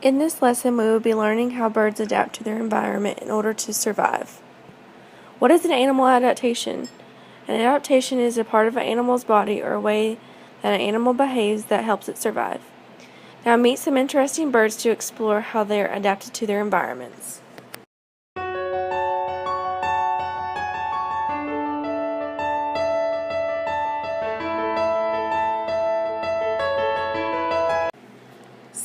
In this lesson, we will be learning how birds adapt to their environment in order to survive. What is an animal adaptation? An adaptation is a part of an animal's body or a way that an animal behaves that helps it survive. Now meet some interesting birds to explore how they are adapted to their environments.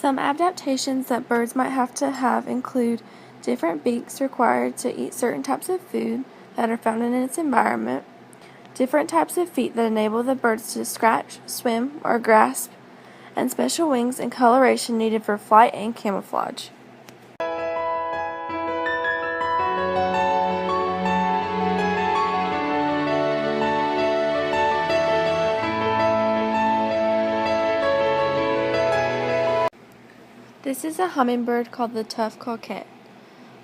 Some adaptations that birds might have to have include different beaks required to eat certain types of food that are found in its environment, different types of feet that enable the birds to scratch, swim, or grasp, and special wings and coloration needed for flight and camouflage. This is a hummingbird called the tuft coquette.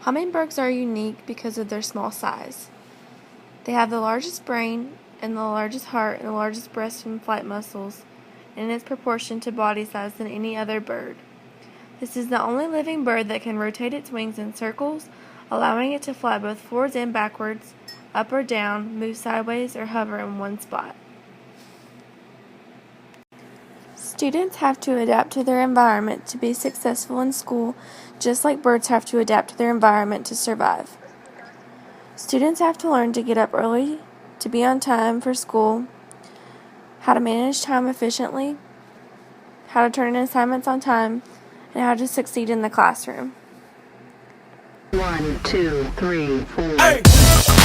Hummingbirds are unique because of their small size. They have the largest brain and the largest heart and the largest breast and flight muscles in its proportion to body size than any other bird. This is the only living bird that can rotate its wings in circles, allowing it to fly both forwards and backwards, up or down, move sideways, or hover in one spot. Students have to adapt to their environment to be successful in school, just like birds have to adapt to their environment to survive. Students have to learn to get up early, to be on time for school, how to manage time efficiently, how to turn in assignments on time, and how to succeed in the classroom. 1, 2, 3, 4. Hey!